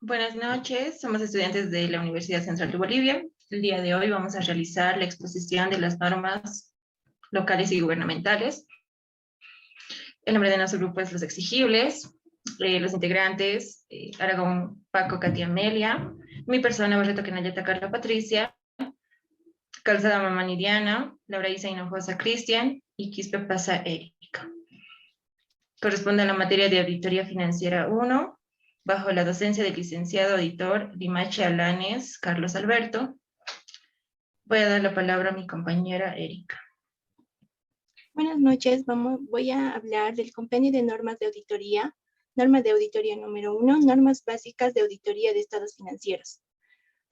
Buenas noches, somos estudiantes de la Universidad Central de Bolivia. El día de hoy vamos a realizar la exposición de las normas locales y gubernamentales. El nombre de nuestro grupo es Los Exigibles. Los integrantes, Aragón, Paco, Katia, Amelia. Mi persona, Barreto, Kenayata, Carla, Patricia. Calzada, Mamani, Diana. Laura, Isa, Hinojosa, Cristian. Y Quispe, Pasa, Erika. Corresponde a la materia de Auditoría Financiera 1, bajo la docencia del licenciado auditor Dimache Alanes Carlos Alberto. Voy a dar la palabra a mi compañera Erika. Buenas noches, voy a hablar del compendio de normas de auditoría, norma de auditoría número 1, normas básicas de auditoría de estados financieros.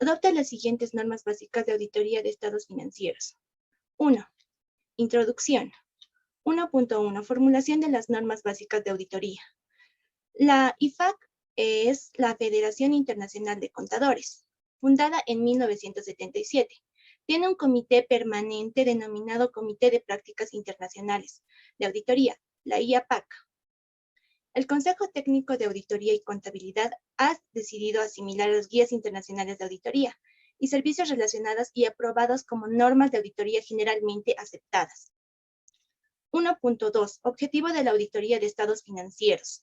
Adopta las siguientes normas básicas de auditoría de estados financieros. 1. Introducción. 1.1. Formulación de las normas básicas de auditoría. La IFAC es la Federación Internacional de Contadores, fundada en 1977. Tiene un comité permanente denominado Comité de Prácticas Internacionales de Auditoría, la IAPAC. El Consejo Técnico de Auditoría y Contabilidad ha decidido asimilar las guías internacionales de auditoría y servicios relacionados y aprobados como normas de auditoría generalmente aceptadas. 1.2. Objetivo de la auditoría de estados financieros.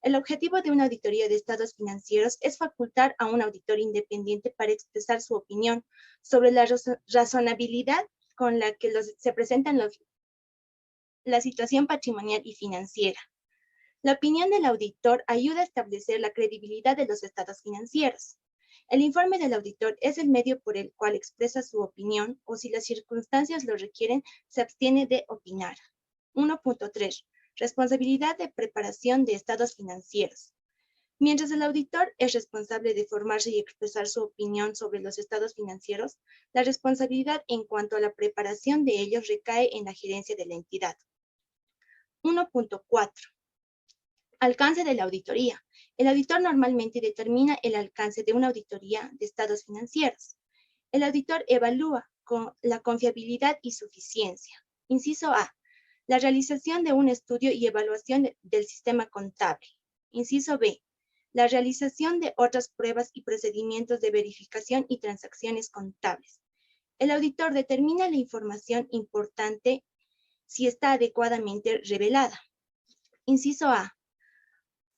El objetivo de una auditoría de estados financieros es facultar a un auditor independiente para expresar su opinión sobre la razonabilidad con la que se presentan la situación patrimonial y financiera. La opinión del auditor ayuda a establecer la credibilidad de los estados financieros. El informe del auditor es el medio por el cual expresa su opinión o, si las circunstancias lo requieren, se abstiene de opinar. 1.3. Responsabilidad de preparación de estados financieros. Mientras el auditor es responsable de formarse y expresar su opinión sobre los estados financieros, la responsabilidad en cuanto a la preparación de ellos recae en la gerencia de la entidad. 1.4. Alcance de la auditoría. El auditor normalmente determina el alcance de una auditoría de estados financieros. El auditor evalúa la confiabilidad y suficiencia. Inciso A. La realización de un estudio y evaluación del sistema contable. Inciso B. La realización de otras pruebas y procedimientos de verificación y transacciones contables. El auditor determina la información importante si está adecuadamente revelada. Inciso A.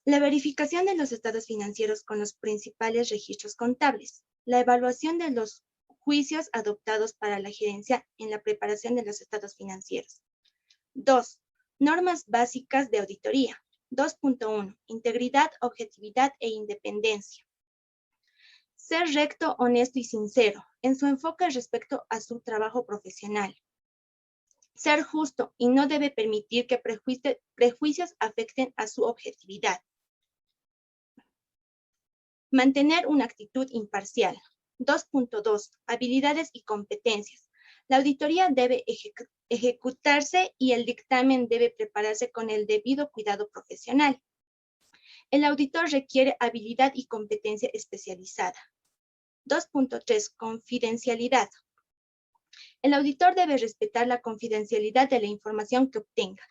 La verificación de los estados financieros con los principales registros contables. La evaluación de los juicios adoptados para la gerencia en la preparación de los estados financieros. 2. Normas básicas de auditoría. 2.1. Integridad, objetividad e independencia. Ser recto, honesto y sincero en su enfoque respecto a su trabajo profesional. Ser justo y no debe permitir que prejuicios afecten a su objetividad. Mantener una actitud imparcial. 2.2. Habilidades y competencias. La auditoría debe ejecutarse y el dictamen debe prepararse con el debido cuidado profesional. El auditor requiere habilidad y competencia especializada. 2.3. Confidencialidad. El auditor debe respetar la confidencialidad de la información que obtenga.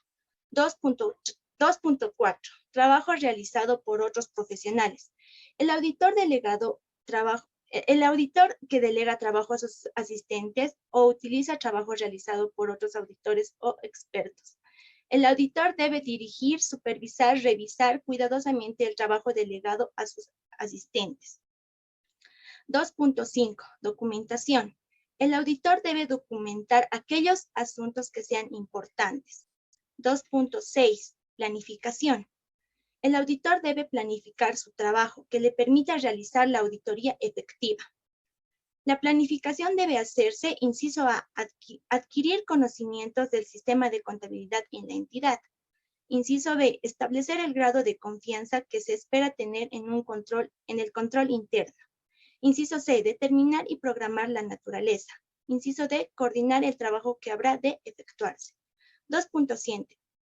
2.4. Trabajo realizado por otros profesionales. El auditor que delega trabajo a sus asistentes o utiliza trabajo realizado por otros auditores o expertos. El auditor debe dirigir, supervisar, revisar cuidadosamente el trabajo delegado a sus asistentes. 2.5. Documentación. El auditor debe documentar aquellos asuntos que sean importantes. 2.6. Planificación. El auditor debe planificar su trabajo que le permita realizar la auditoría efectiva. La planificación debe hacerse, inciso A, adquirir conocimientos del sistema de contabilidad en la entidad. Inciso B, establecer el grado de confianza que se espera tener en el control interno. Inciso C, determinar y programar la naturaleza. Inciso D, coordinar el trabajo que habrá de efectuarse. 2.7.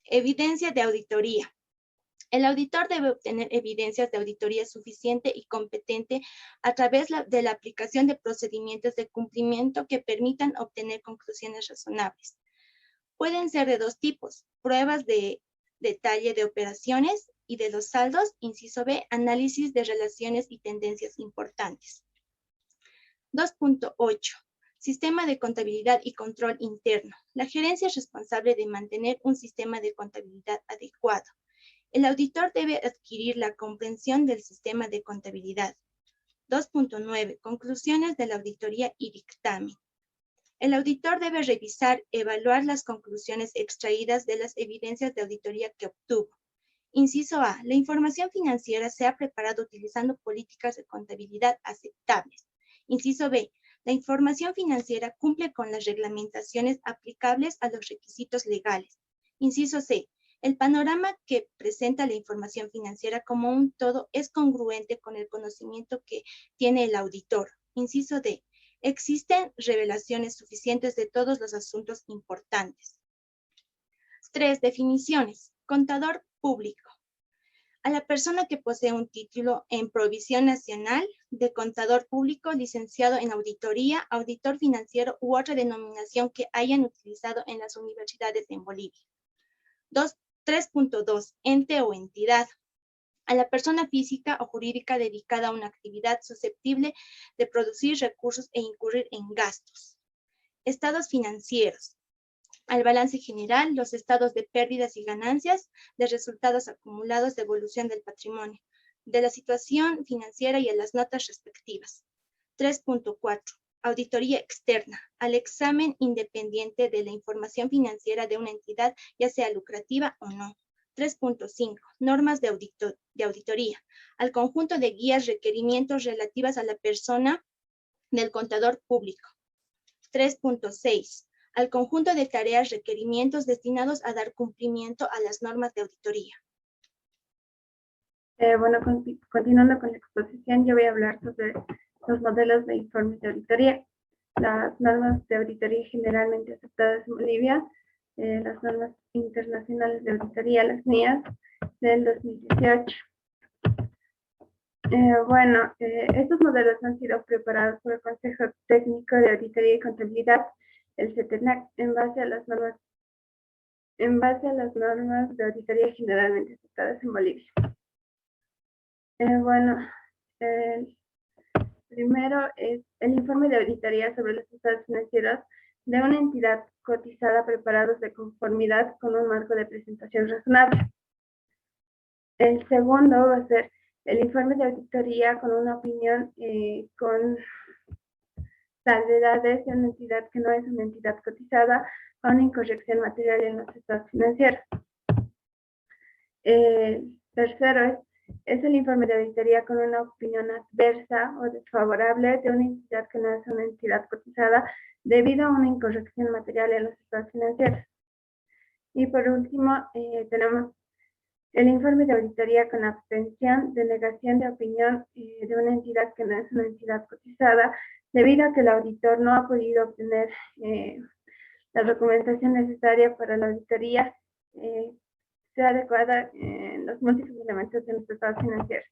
Evidencia de auditoría. El auditor debe obtener evidencias de auditoría suficiente y competente a través de la aplicación de procedimientos de cumplimiento que permitan obtener conclusiones razonables. Pueden ser de dos tipos: pruebas de detalle de operaciones y de los saldos. Inciso B, análisis de relaciones y tendencias importantes. 2.8. Sistema de contabilidad y control interno. La gerencia es responsable de mantener un sistema de contabilidad adecuado. El auditor debe adquirir la comprensión del sistema de contabilidad. 2.9. Conclusiones de la auditoría y dictamen. El auditor debe revisar, evaluar las conclusiones extraídas de las evidencias de auditoría que obtuvo. Inciso A. La información financiera se ha preparado utilizando políticas de contabilidad aceptables. Inciso B. La información financiera cumple con las reglamentaciones aplicables a los requisitos legales. Inciso C. El panorama que presenta la información financiera como un todo es congruente con el conocimiento que tiene el auditor. Inciso D. Existen revelaciones suficientes de todos los asuntos importantes. 3. Definiciones. Contador público. A la persona que posee un título en Provisión Nacional de Contador Público, licenciado en Auditoría, Auditor Financiero u otra denominación que hayan utilizado en las universidades en Bolivia. 3.2. Ente o entidad. A la persona física o jurídica dedicada a una actividad susceptible de producir recursos e incurrir en gastos. Estados financieros. Al balance general, los estados de pérdidas y ganancias, de resultados acumulados de evolución del patrimonio, de la situación financiera y a las notas respectivas. 3.4. Auditoría externa, al examen independiente de la información financiera de una entidad, ya sea lucrativa o no. 3.5. Normas de auditoría, al conjunto de guías, requerimientos relativas a la persona del contador público. 3.6. Al conjunto de tareas, requerimientos destinados a dar cumplimiento a las normas de auditoría. Bueno, continuando con la exposición, yo voy a hablar sobre los modelos de informes de auditoría, las normas de auditoría generalmente aceptadas en Bolivia, las normas internacionales de auditoría, las NIAS, del 2018. Estos modelos han sido preparados por el Consejo Técnico de Auditoría y Contabilidad, el CETENAC, en base a las normas de auditoría generalmente aceptadas en Bolivia. El primero es el informe de auditoría sobre los estados financieros de una entidad cotizada preparados de conformidad con un marco de presentación razonable. El segundo va a ser el informe de auditoría con una opinión con salvedades de una entidad que no es una entidad cotizada a una incorrección material en los estados financieros. Tercero es el informe de auditoría con una opinión adversa o desfavorable de una entidad que no es una entidad cotizada debido a una incorrección material en los estados financieros. Y por último, tenemos el informe de auditoría con abstención de negación de opinión de una entidad que no es una entidad cotizada debido a que el auditor no ha podido obtener la documentación necesaria para la auditoría sea adecuada en los múltiples elementos de los estados financieros.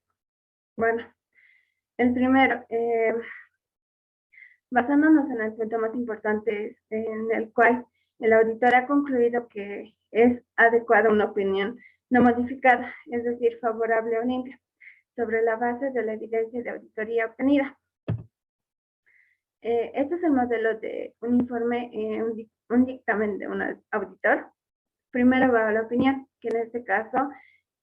Bueno, el primero, basándonos en el punto más importante en el cual el auditor ha concluido que es adecuada una opinión no modificada, es decir, favorable o limpia, sobre la base de la evidencia de auditoría obtenida. Este es el modelo de un informe, un dictamen de un auditor. Primero va la opinión, que en este caso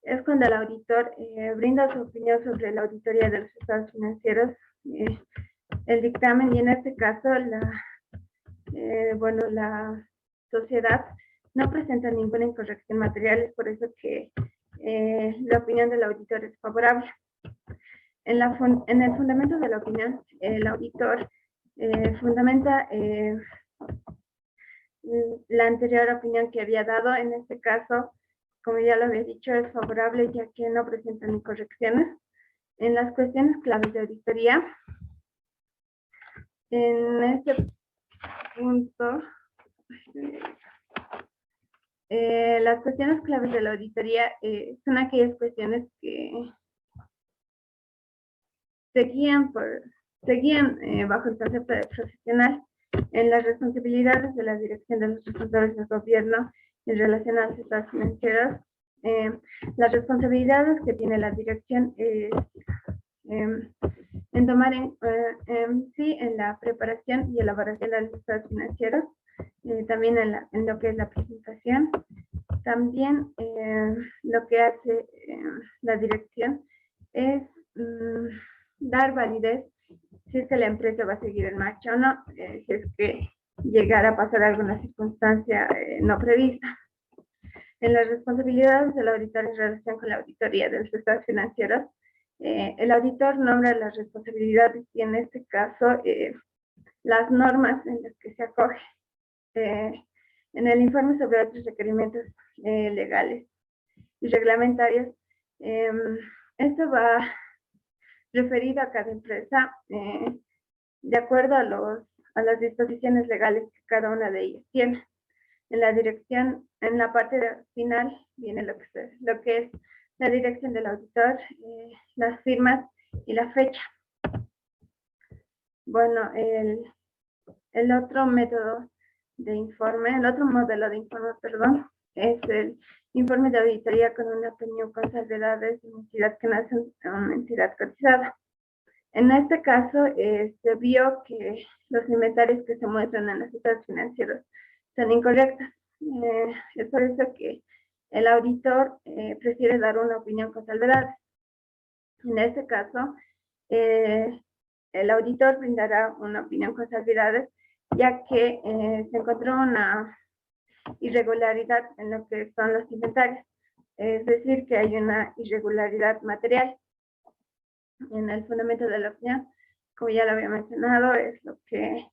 es cuando el auditor brinda su opinión sobre la auditoría de los estados financieros, el dictamen, y en este caso la sociedad no presenta ninguna incorrección material, es por eso que la opinión del auditor es favorable. En el fundamento de la opinión, el auditor fundamenta la anterior opinión que había dado. En este caso, como ya lo había dicho, es favorable ya que no presentan incorrecciones. En las cuestiones claves de auditoría, en este punto, las cuestiones claves de la auditoría son aquellas cuestiones que se guían bajo el concepto de profesional en las responsabilidades de la dirección de los resultados del gobierno en relación a los estados financieros, Las responsabilidades que tiene la dirección es en tomar en la preparación y elaboración de los estados financieros, también en lo que es la presentación. También lo que hace la dirección es dar validez si es que la empresa va a seguir en marcha o no, si es que llegara a pasar alguna circunstancia no prevista. En las responsabilidades del auditor en relación con la auditoría de los estados financieros, el auditor nombra las responsabilidades y en este caso las normas en las que se acoge. En el informe sobre otros requerimientos legales y reglamentarios, esto va referido a cada empresa de acuerdo a las disposiciones legales que cada una de ellas tiene. En la dirección, en la parte final, viene lo que es la dirección del auditor, las firmas y la fecha. Bueno, el otro método de informe, el otro modelo de informe, perdón, es el informe de auditoría con una opinión con salvedades de una entidad que nace en una entidad cotizada. En este caso, se vio que los inventarios que se muestran en los estados financieros son incorrectos. Es por eso que el auditor prefiere dar una opinión con salvedades. En este caso, el auditor brindará una opinión con salvedades, ya que se encontró una irregularidad en lo que son los inventarios. Es decir, que hay una irregularidad material. En el fundamento de la opinión, como ya lo había mencionado, es lo que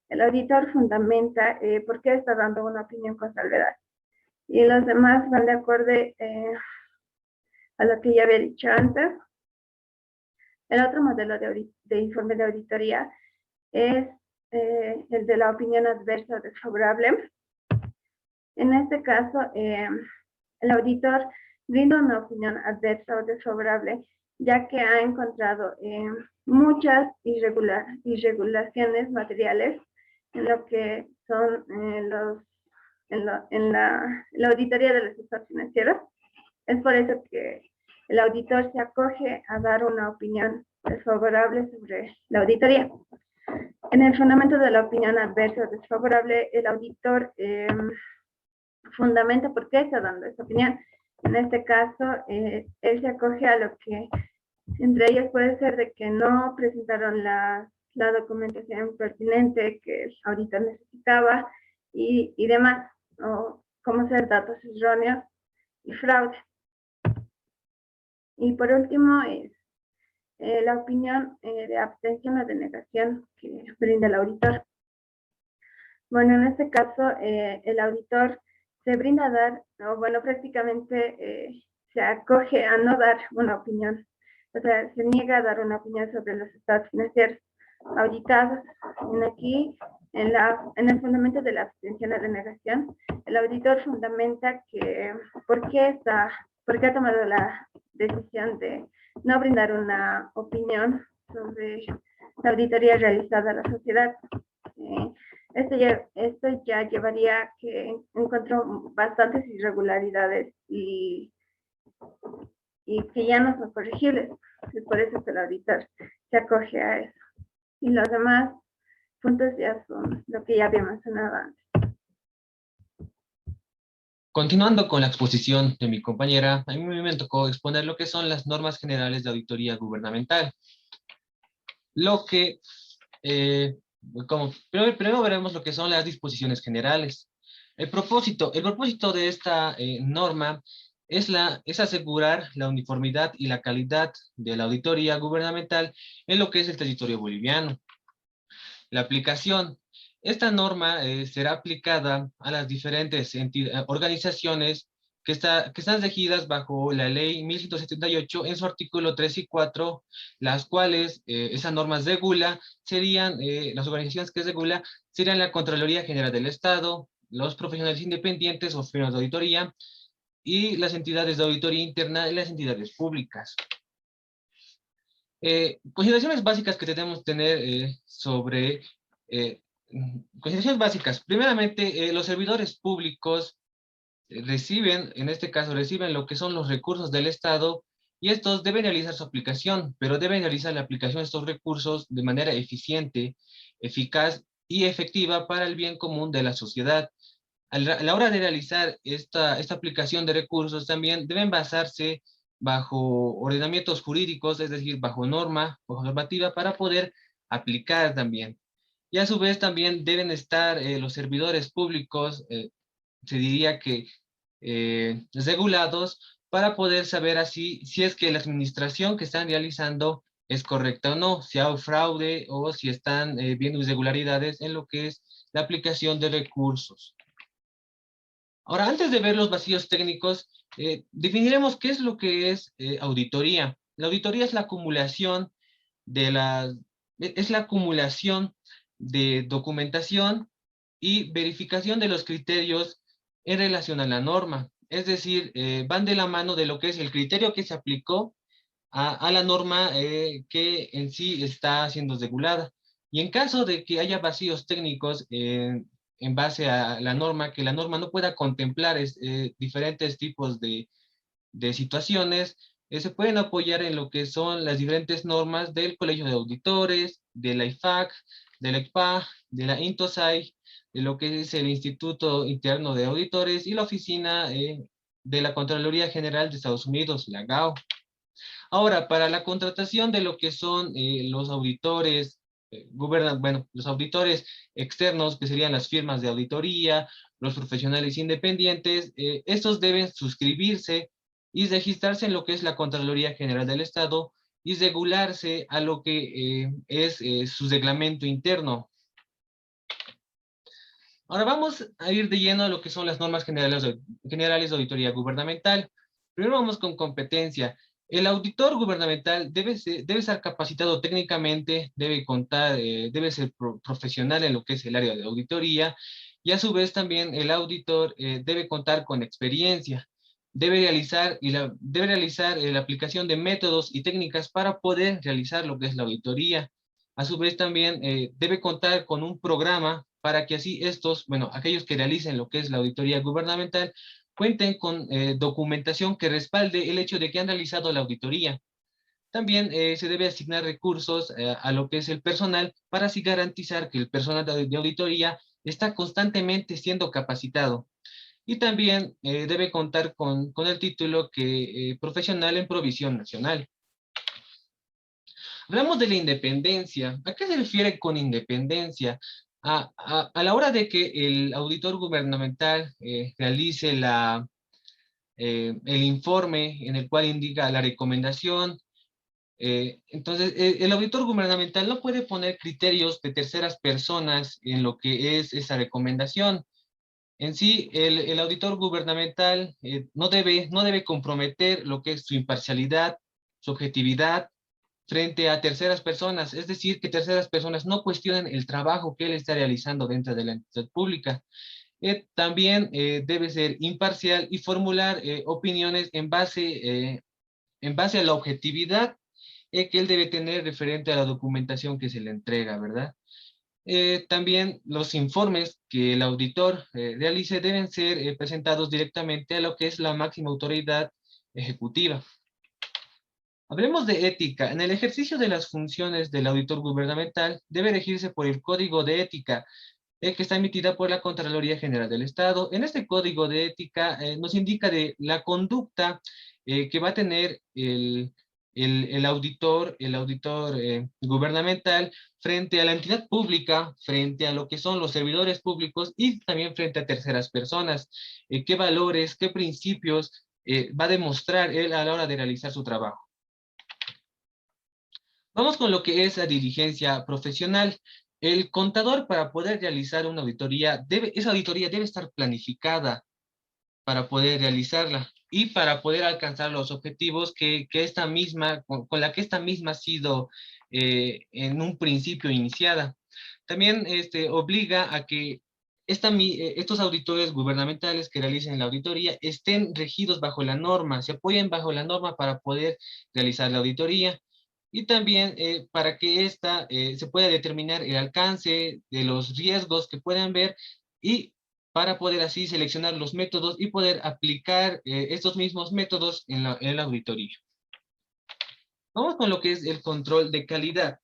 el auditor fundamenta por qué está dando una opinión con salvedad. Y los demás van de acuerdo a lo que ya había dicho antes. El otro modelo de informe de auditoría es el de la opinión adversa o desfavorable. En este caso, el auditor brinda una opinión adversa o desfavorable, ya que ha encontrado muchas irregulaciones materiales en lo que son la auditoría de los estados financieros. Es por eso que el auditor se acoge a dar una opinión desfavorable sobre la auditoría. En el fundamento de la opinión adversa o desfavorable, el auditor fundamenta por qué está dando esa opinión. En este caso, él se acoge a lo que entre ellas puede ser de que no presentaron la documentación pertinente que el auditor necesitaba y demás, o como ser datos erróneos y fraude. Y por último es la opinión de abstención o denegación que brinda el auditor. Bueno, en este caso, el auditor se brinda a dar, o bueno, prácticamente se acoge a no dar una opinión. O sea, se niega a dar una opinión sobre los estados financieros auditados. En el fundamento de la abstención o denegación, el auditor fundamenta que por qué ha tomado la decisión de no brindar una opinión sobre la auditoría realizada a la sociedad. Esto ya llevaría a que encontró bastantes irregularidades y que ya no son corregibles. Es por eso que el auditor se acoge a eso. Y los demás puntos ya son lo que ya había mencionado antes. Continuando con la exposición de mi compañera, a mí me tocó exponer lo que son las normas generales de auditoría gubernamental. Lo que, primero veremos lo que son las disposiciones generales. El propósito de esta norma es asegurar la uniformidad y la calidad de la auditoría gubernamental en lo que es el territorio boliviano. La aplicación. Esta norma será aplicada a las diferentes organizaciones que están regidas bajo la ley 1178 en su artículo 3 y 4, las cuales esas normas serían, las organizaciones que regula serían la Contraloría General del Estado, los profesionales independientes o firmas de auditoría y las entidades de auditoría interna y las entidades públicas. Consideraciones básicas que debemos tener sobre consideraciones básicas. Primeramente, los servidores públicos reciben, en este caso, reciben lo que son los recursos del Estado y estos deben realizar su aplicación, pero deben realizar la aplicación de estos recursos de manera eficiente, eficaz y efectiva para el bien común de la sociedad. A la hora de realizar esta aplicación de recursos también deben basarse bajo ordenamientos jurídicos, es decir, bajo norma, bajo normativa, para poder aplicar también. Y a su vez también deben estar los servidores públicos, se diría que regulados, para poder saber así si es que la administración que están realizando es correcta o no, si hay fraude o si están viendo irregularidades en lo que es la aplicación de recursos. Ahora, antes de ver los vacíos técnicos, definiremos qué es lo que es auditoría. La auditoría es la acumulación es la acumulación de documentación y verificación de los criterios en relación a la norma. Es decir, van de la mano de lo que es el criterio que se aplicó a la norma que en sí está siendo regulada. Y en caso de que haya vacíos técnicos en base a la norma, que la norma no pueda contemplar diferentes tipos de situaciones, se pueden apoyar en lo que son las diferentes normas del Colegio de Auditores, de la IFAC, de la ICPA, de la INTOSAI, de lo que es el Instituto Interno de Auditores y la Oficina de la Contraloría General de Estados Unidos, la GAO. Ahora, para la contratación de lo que son los auditores, los auditores externos, que serían las firmas de auditoría, los profesionales independientes, estos deben suscribirse y registrarse en lo que es la Contraloría General del Estado y regularse a lo que es su reglamento interno. Ahora vamos a ir de lleno a lo que son las normas generales de auditoría gubernamental. Primero vamos con competencia. El auditor gubernamental debe estar capacitado técnicamente, debe ser profesional en lo que es el área de auditoría, y a su vez también el auditor debe contar con experiencia. Debe realizar la aplicación de métodos y técnicas para poder realizar lo que es la auditoría. A su vez también debe contar con un programa para que así aquellos que realicen lo que es la auditoría gubernamental, cuenten con documentación que respalde el hecho de que han realizado la auditoría. También se debe asignar recursos a lo que es el personal para así garantizar que el personal de auditoría está constantemente siendo capacitado. Y también debe contar con el título profesional en provisión nacional. Hablamos de la independencia. ¿A qué se refiere con independencia? A la hora de que el auditor gubernamental realice el informe en el cual indica la recomendación, entonces el auditor gubernamental no puede poner criterios de terceras personas en lo que es esa recomendación. En sí, el auditor gubernamental no debe comprometer lo que es su imparcialidad, su objetividad, frente a terceras personas, es decir, que terceras personas no cuestionen el trabajo que él está realizando dentro de la entidad pública. También debe ser imparcial y formular opiniones en base a la objetividad que él debe tener referente a la documentación que se le entrega, ¿verdad? También los informes que el auditor realice deben ser presentados directamente a lo que es la máxima autoridad ejecutiva. Hablemos de ética. En el ejercicio de las funciones del auditor gubernamental debe regirse por el Código de Ética, que está emitida por la Contraloría General del Estado. En este Código de Ética nos indica de la conducta que va a tener el auditor gubernamental frente a la entidad pública, frente a lo que son los servidores públicos y también frente a terceras personas. ¿Qué valores, qué principios va a demostrar él a la hora de realizar su trabajo? Vamos con lo que es la diligencia profesional. El contador, para poder realizar una auditoría, esa auditoría debe estar planificada para poder realizarla y para poder alcanzar los objetivos con la que esta misma ha sido en un principio iniciada. También obliga a que estos auditores gubernamentales que realicen la auditoría estén regidos bajo la norma, se apoyen bajo la norma para poder realizar la auditoría. Y también para que se pueda determinar el alcance de los riesgos que puedan ver y para poder así seleccionar los métodos y poder aplicar estos mismos métodos en la auditoría. Vamos con lo que es el control de calidad.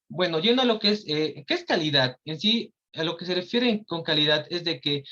Bueno, yendo a lo que es, ¿qué es calidad? En sí, a lo que se refiere con calidad es de que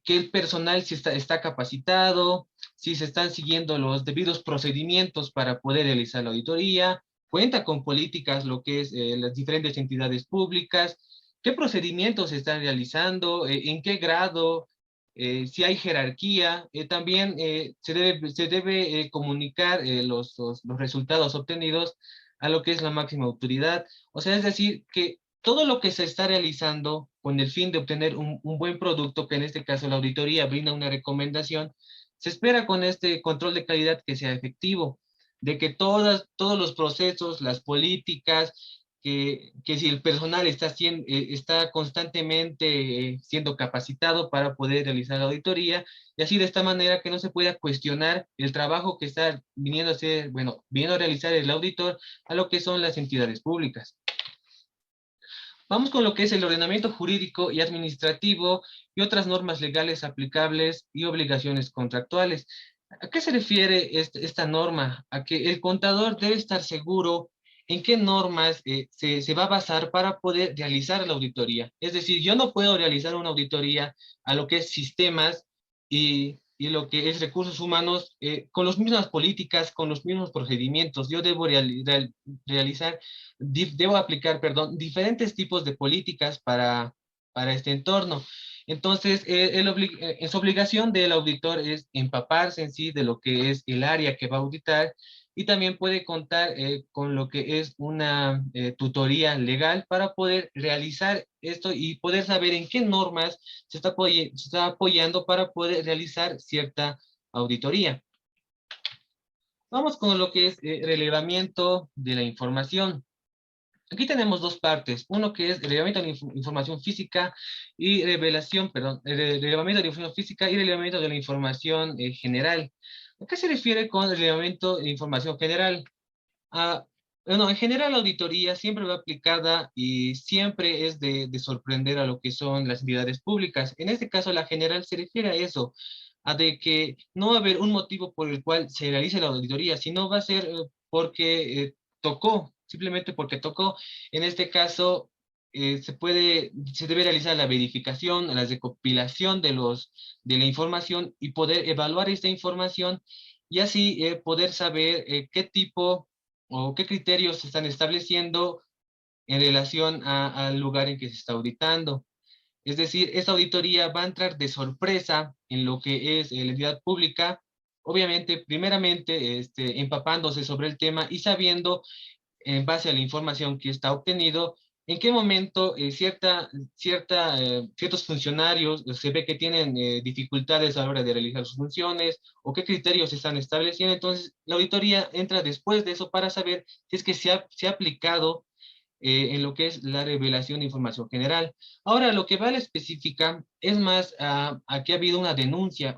el personal si está capacitado, si se están siguiendo los debidos procedimientos para poder realizar la auditoría, cuenta con políticas, lo que es las diferentes entidades públicas, qué procedimientos se están realizando, en qué grado, si hay jerarquía, también se debe comunicar los resultados obtenidos a lo que es la máxima autoridad. O sea, es decir, que todo lo que se está realizando con el fin de obtener un buen producto, que en este caso la auditoría brinda una recomendación, se espera con este control de calidad que sea efectivo, de que todos los procesos, las políticas, que si el personal está constantemente siendo capacitado para poder realizar la auditoría, y así de esta manera que no se pueda cuestionar el trabajo que está viniendo a hacer, bueno, viniendo a realizar el auditor a lo que son las entidades públicas. Vamos con lo que es el ordenamiento jurídico y administrativo y otras normas legales aplicables y obligaciones contractuales. ¿A qué se refiere esta norma? A que el contador debe estar seguro en qué normas se va a basar para poder realizar la auditoría. Es decir, yo no puedo realizar una auditoría a lo que es sistemas y lo que es recursos humanos con las mismas políticas, con los mismos procedimientos. Yo debo debo aplicar, perdón, diferentes tipos de políticas para este entorno. Entonces, su obligación del auditor es empaparse en sí de lo que es el área que va a auditar y también puede contar con lo que es una tutoría legal para poder realizar esto y poder saber en qué normas se está apoyando para poder realizar cierta auditoría. Vamos con lo que es relevamiento de la información. Aquí tenemos dos partes, uno que es relevamiento de información física y relevamiento de información física y relevamiento de la información general. ¿A qué se refiere con relevamiento de información general? Bueno, en general la auditoría siempre va aplicada y siempre es de sorprender a lo que son las entidades públicas. En este caso la general se refiere a eso, a de que no va a haber un motivo por el cual se realice la auditoría, sino va a ser porque tocó, simplemente porque tocó. En este caso, se debe realizar la verificación, la recopilación de la información y poder evaluar esta información y así poder saber qué tipo o qué criterios se están estableciendo en relación al lugar en que se está auditando. Es decir, esta auditoría va a entrar de sorpresa en lo que es la entidad pública, obviamente, primeramente, empapándose sobre el tema y sabiendo, en base a la información que está obtenido, en qué momento ciertos funcionarios se ve que tienen dificultades a la hora de realizar sus funciones o qué criterios se están estableciendo. Entonces, la auditoría entra después de eso para saber si es que se ha aplicado en lo que es la revelación de información general. Ahora, lo que va a la específica es más a que ha habido una denuncia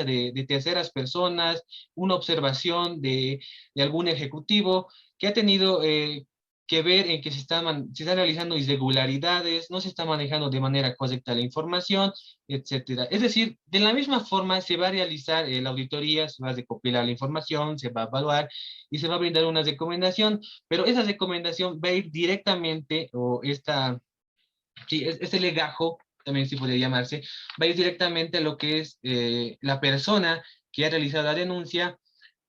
de terceras personas, una observación de algún ejecutivo que ha tenido que ver en que se están realizando irregularidades, no se está manejando de manera correcta la información, etcétera. Es decir, de la misma forma se va a realizar la auditoría, se va a recopilar la información, se va a evaluar y se va a brindar una recomendación, pero esa recomendación va a ir directamente, este legajo, también sí podría llamarse, va a ir directamente a lo que es la persona que ha realizado la denuncia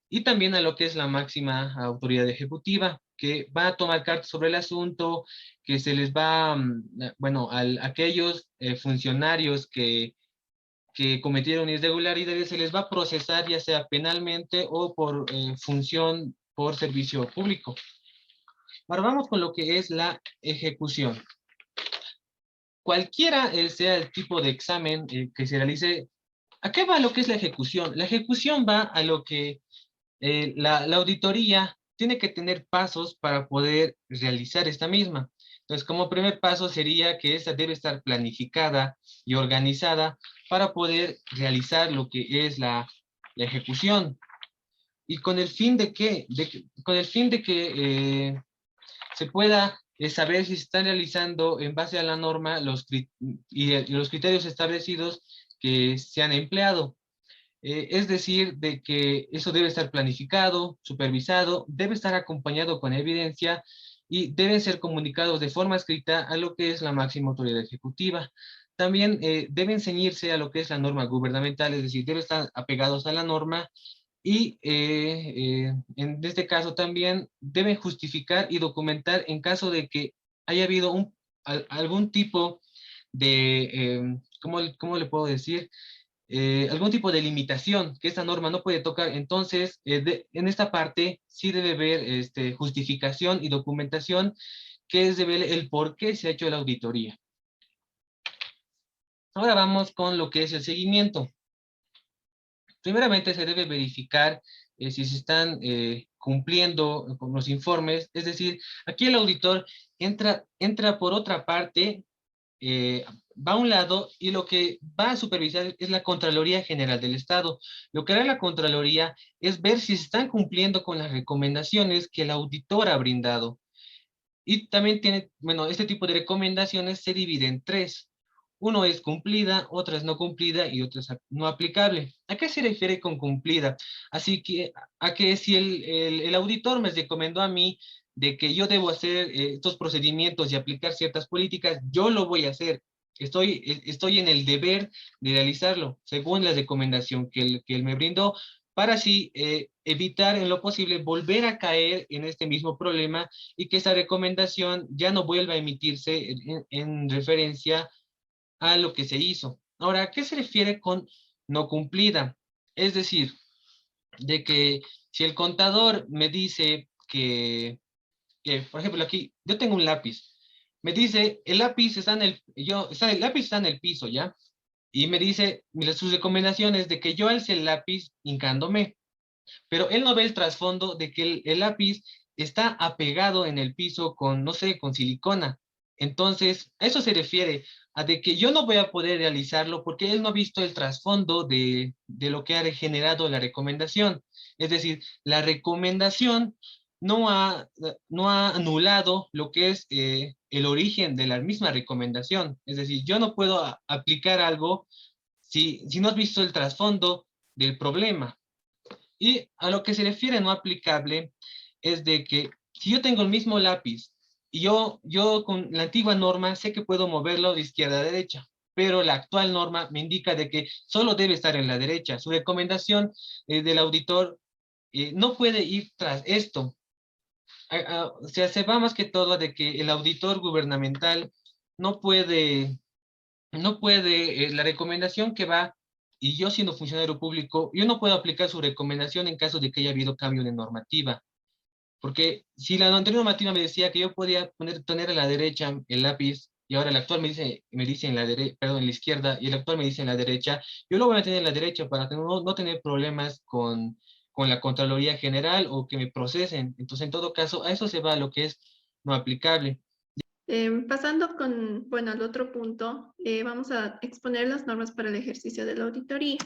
y también a lo que es la máxima autoridad ejecutiva, que va a tomar cartas sobre el asunto, que se les va, bueno, a aquellos funcionarios que cometieron irregularidades, se les va a procesar ya sea penalmente o por función por servicio público. Ahora vamos con lo que es la ejecución. Cualquiera sea el tipo de examen que se realice, ¿a qué va lo que es la ejecución? La ejecución va a lo que la auditoría tiene que tener pasos para poder realizar esta misma. Entonces, como primer paso sería que esta debe estar planificada y organizada para poder realizar lo que es la ejecución. ¿Y con el fin de qué? Con el fin de que se pueda saber si se están realizando en base a la norma los criterios establecidos que se han empleado. Es decir, de que eso debe estar planificado, supervisado, debe estar acompañado con evidencia y deben ser comunicados de forma escrita a lo que es la máxima autoridad ejecutiva. También deben ceñirse a lo que es la norma gubernamental, es decir, deben estar apegados a la norma y en este caso también deben justificar y documentar en caso de que haya habido algún tipo de, ¿cómo le puedo decir? Algún tipo de limitación que esta norma no puede tocar. Entonces, en esta parte sí debe haber justificación y documentación, que es de ver el por qué se ha hecho la auditoría. Ahora vamos con lo que es el seguimiento. Primeramente se debe verificar si se están cumpliendo con los informes, es decir, aquí el auditor entra por otra parte, va a un lado y lo que va a supervisar es la Contraloría General del Estado. Lo que hará la Contraloría es ver si se están cumpliendo con las recomendaciones que el auditor ha brindado. Y también tiene, bueno, este tipo de recomendaciones se divide en tres. Uno es cumplida, otra es no cumplida y otra es no aplicable. ¿A qué se refiere con cumplida? Así que, a que si el auditor me recomendó a mí de que yo debo hacer estos procedimientos y aplicar ciertas políticas, yo lo voy a hacer. Estoy en el deber de realizarlo, según la recomendación que él me brindó, para así evitar en lo posible volver a caer en este mismo problema y que esa recomendación ya no vuelva a emitirse en referencia a lo que se hizo. Ahora, ¿a qué se refiere con no cumplida? Es decir, de que si el contador me dice por ejemplo, aquí, yo tengo un lápiz, me dice, el lápiz está el lápiz está en el piso, ¿ya? Y me dice, mira, sus recomendaciones de que yo alce el lápiz hincándome, pero él no ve el trasfondo de que el lápiz está apegado en el piso con, no sé, con silicona. Entonces, a eso se refiere, a de que yo no voy a poder realizarlo porque él no ha visto el trasfondo de lo que ha generado la recomendación. Es decir, la recomendación no ha anulado lo que es el origen de la misma recomendación. Es decir, yo no puedo aplicar algo si no has visto el trasfondo del problema. Y a lo que se refiere no aplicable es de que si yo tengo el mismo lápiz y yo con la antigua norma sé que puedo moverlo de izquierda a derecha, pero la actual norma me indica de que solo debe estar en la derecha. Su recomendación del auditor no puede ir tras esto. O sea, se va más que todo de que el auditor gubernamental no puede, la recomendación que va, y yo siendo funcionario público, yo no puedo aplicar su recomendación en caso de que haya habido cambio de normativa. Porque si la anterior normativa me decía que yo podía tener a la derecha el lápiz, y ahora el actual me dice en la derecha, perdón, en la izquierda, y el actual me dice en la derecha, yo lo voy a tener en la derecha para no tener problemas con la Contraloría General o que me procesen. Entonces, en todo caso, a eso se va lo que es no aplicable. Pasando bueno, al otro punto, vamos a exponer las normas para el ejercicio de la auditoría,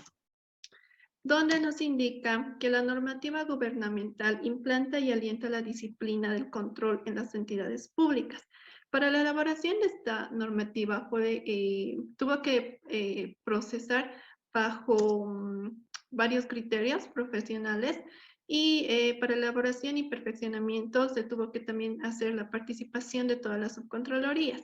donde nos indica que la normativa gubernamental implanta y alienta la disciplina del control en las entidades públicas. Para la elaboración de esta normativa tuvo que procesar bajo varios criterios profesionales y para elaboración y perfeccionamiento se tuvo que también hacer la participación de todas las subcontrolorías.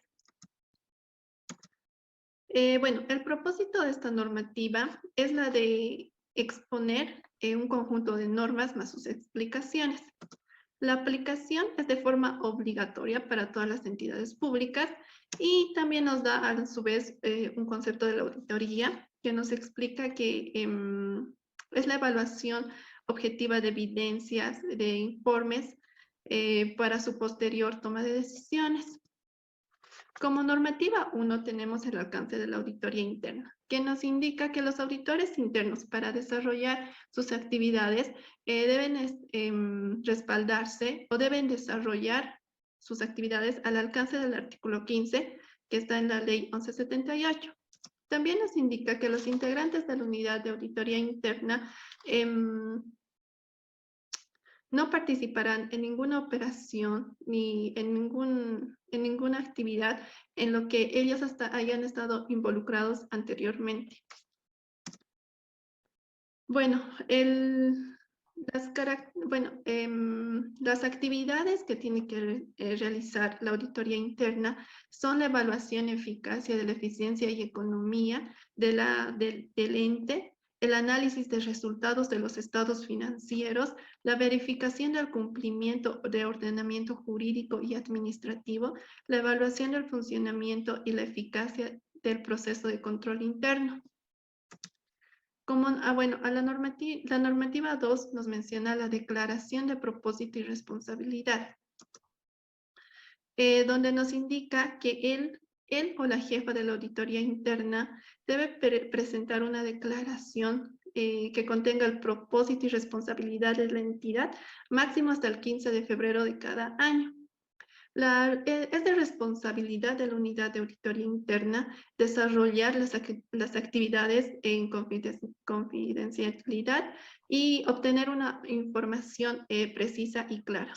Bueno, el propósito de esta normativa es la de exponer un conjunto de normas más sus explicaciones. La aplicación es de forma obligatoria para todas las entidades públicas y también nos da a su vez un concepto de la auditoría que nos explica que es la evaluación objetiva de evidencias, de informes para su posterior toma de decisiones. Como normativa 1 tenemos el alcance de la auditoría interna, que nos indica que los auditores internos para desarrollar sus actividades deben respaldarse o deben desarrollar sus actividades al alcance del artículo 15, que está en la ley 1178. También nos indica que los integrantes de la unidad de auditoría interna no participarán en ninguna operación ni en ninguna actividad en lo que ellos hasta hayan estado involucrados anteriormente. Bueno, las actividades que tiene que realizar la auditoría interna son la evaluación y eficacia de la eficiencia y economía del ente, el análisis de resultados de los estados financieros, la verificación del cumplimiento de ordenamiento jurídico y administrativo, la evaluación del funcionamiento y la eficacia del proceso de control interno. La normativa 2 nos menciona la declaración de propósito y responsabilidad, donde nos indica que él o la jefa de la auditoría interna debe presentar una declaración que contenga el propósito y responsabilidad de la entidad, máximo hasta el 15 de febrero de cada año. Es de responsabilidad de la unidad de auditoría interna desarrollar las actividades en confidencialidad y obtener una información precisa y clara.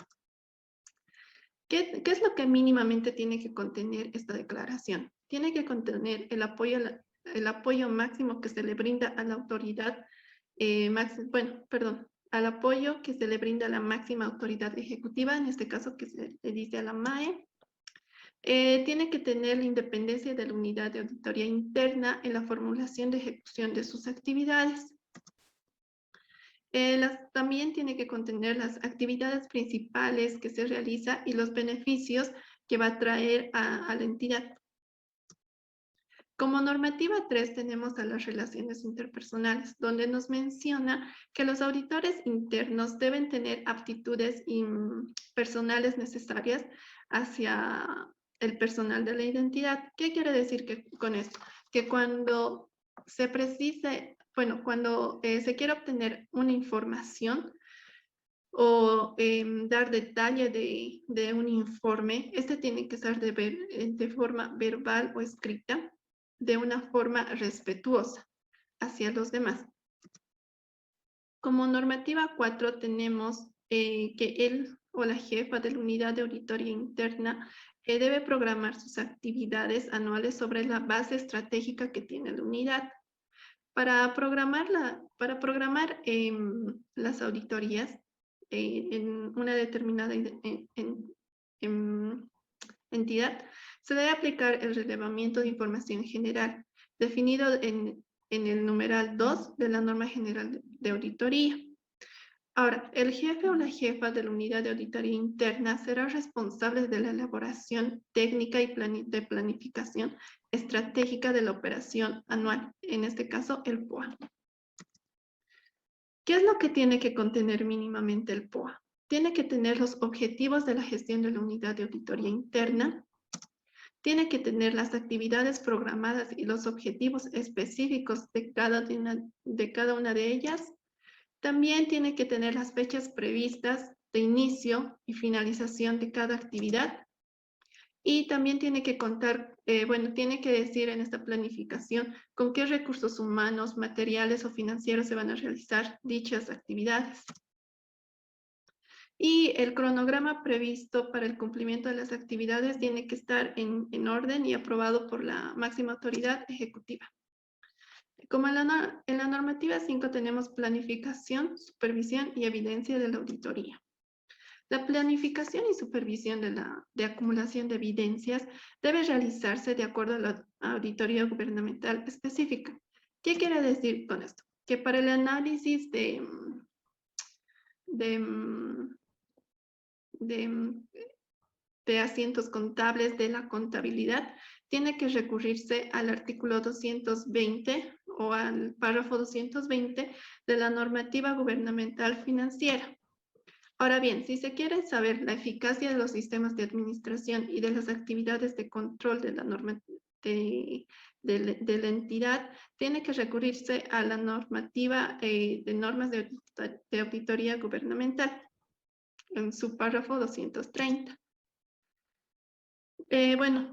¿Qué es lo que mínimamente tiene que contener esta declaración? Tiene que contener el apoyo máximo que se le brinda a la autoridad, al apoyo que se le brinda a la máxima autoridad ejecutiva, en este caso que se le dice a la MAE. Tiene que tener la independencia de la unidad de auditoría interna en la formulación de ejecución de sus actividades. También tiene que contener las actividades principales que se realiza y los beneficios que va a traer a la entidad. Como normativa 3 tenemos a las relaciones interpersonales, donde nos menciona que los auditores internos deben tener aptitudes personales necesarias hacia el personal de la identidad. ¿Qué quiere decir con esto? Que cuando se quiere obtener una información o dar detalle de un informe, este tiene que ser de forma verbal o escrita, de una forma respetuosa hacia los demás. Como normativa 4 tenemos que él o la jefa de la unidad de auditoría interna debe programar sus actividades anuales sobre la base estratégica que tiene la unidad. Para programar las auditorías en una determinada entidad, se debe aplicar el relevamiento de información general, definido en el numeral 2 de la norma general de auditoría. Ahora, el jefe o la jefa de la unidad de auditoría interna será responsable de la elaboración técnica y de planificación estratégica de la operación anual, en este caso el POA. ¿Qué es lo que tiene que contener mínimamente el POA? Tiene que tener los objetivos de la gestión de la unidad de auditoría interna, tiene que tener las actividades programadas y los objetivos específicos de cada una de ellas. También tiene que tener las fechas previstas de inicio y finalización de cada actividad. Y también tiene que tiene que decir en esta planificación con qué recursos humanos, materiales o financieros se van a realizar dichas actividades. Y el cronograma previsto para el cumplimiento de las actividades tiene que estar en orden y aprobado por la máxima autoridad ejecutiva. Como en la normativa 5 tenemos planificación, supervisión y evidencia de la auditoría. La planificación y supervisión de acumulación de evidencias debe realizarse de acuerdo a la auditoría gubernamental específica. ¿Qué quiere decir con esto? Que para el análisis de asientos contables de la contabilidad, tiene que recurrirse al artículo 220 o al párrafo 220 de la normativa gubernamental financiera. Ahora bien, si se quiere saber la eficacia de los sistemas de administración y de las actividades de control de la norma de la entidad, tiene que recurrirse a la normativa de normas de auditoría gubernamental en su párrafo 230.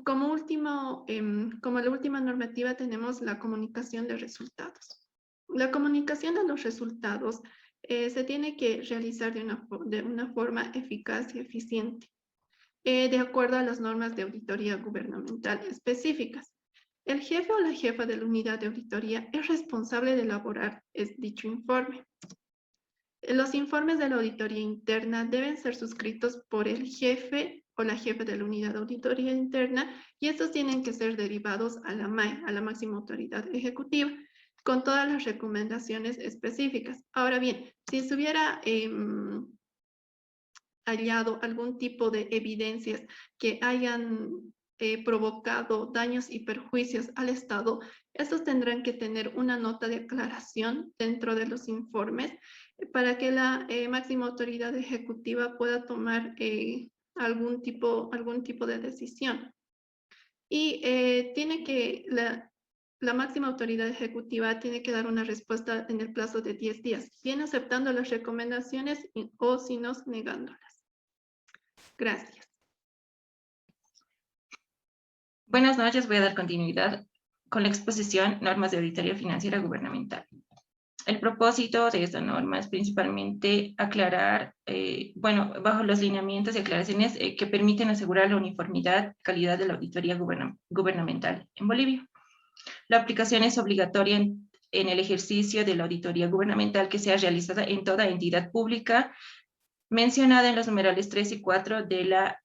Como la última normativa tenemos la comunicación de resultados. La comunicación de los resultados se tiene que realizar de una forma eficaz y eficiente, de acuerdo a las normas de auditoría gubernamental específicas. El jefe o la jefa de la unidad de auditoría es responsable de elaborar dicho informe. Los informes de la auditoría interna deben ser suscritos por el jefe o la jefa de la unidad de auditoría interna, y estos tienen que ser derivados a la MAE, a la máxima autoridad ejecutiva, con todas las recomendaciones específicas. Ahora bien, si se hubiera hallado algún tipo de evidencias que hayan provocado daños y perjuicios al Estado, estos tendrán que tener una nota de aclaración dentro de los informes para que la máxima autoridad ejecutiva pueda tomar algún tipo de decisión. Y la máxima autoridad ejecutiva tiene que dar una respuesta en el plazo de 10 días, bien aceptando las recomendaciones o si no, negándolas. Gracias. Buenas noches, voy a dar continuidad con la exposición Normas de Auditoría Financiera Gubernamental. El propósito de esta norma es principalmente aclarar, bajo los lineamientos y aclaraciones que permiten asegurar la uniformidad y calidad de la auditoría gubernamental en Bolivia. La aplicación es obligatoria en el ejercicio de la auditoría gubernamental que sea realizada en toda entidad pública mencionada en los numerales 3 y 4 de la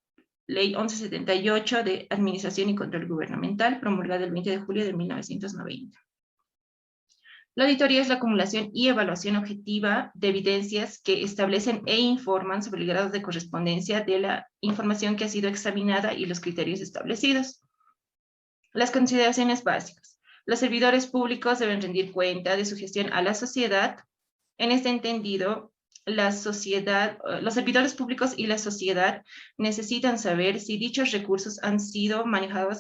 Ley 1178 de Administración y Control Gubernamental, promulgada el 20 de julio de 1990. La auditoría es la acumulación y evaluación objetiva de evidencias que establecen e informan sobre el grado de correspondencia de la información que ha sido examinada y los criterios establecidos. Las consideraciones básicas. Los servidores públicos deben rendir cuenta de su gestión a la sociedad. En este entendido, los servidores públicos y la sociedad necesitan saber si dichos recursos han sido manejados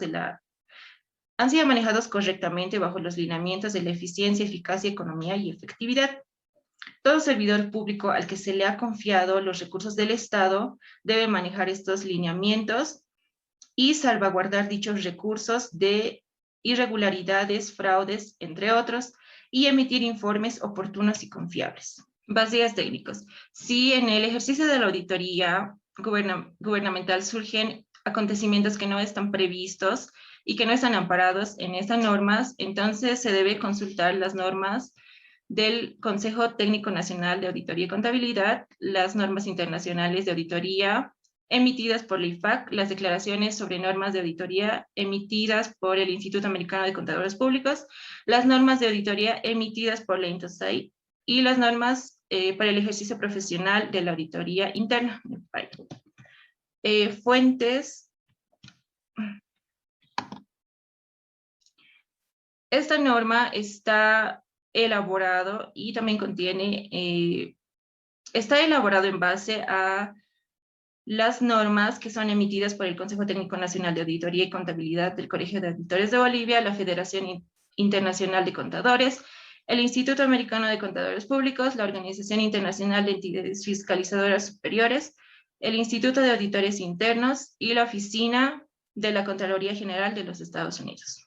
correctamente bajo los lineamientos de la eficiencia, eficacia, economía y efectividad. Todo servidor público al que se le ha confiado los recursos del Estado debe manejar estos lineamientos y salvaguardar dichos recursos de irregularidades, fraudes, entre otros, y emitir informes oportunos y confiables. Bases técnicos. Si en el ejercicio de la auditoría gubernamental surgen acontecimientos que no están previstos y que no están amparados en estas normas, entonces se debe consultar las normas del Consejo Técnico Nacional de Auditoría y Contabilidad, las normas internacionales de auditoría emitidas por la IFAC, las declaraciones sobre normas de auditoría emitidas por el Instituto Americano de Contadores Públicos, las normas de auditoría emitidas por la INTOSAI y las normas para el ejercicio profesional de la auditoría interna. Fuentes. Esta norma está elaborado y también está elaborado en base a las normas que son emitidas por el Consejo Técnico Nacional de Auditoría y Contabilidad del Colegio de Auditores de Bolivia, la Federación Internacional de Contadores, el Instituto Americano de Contadores Públicos, la Organización Internacional de Entidades Fiscalizadoras Superiores, el Instituto de Auditores Internos y la Oficina de la Contraloría General de los Estados Unidos.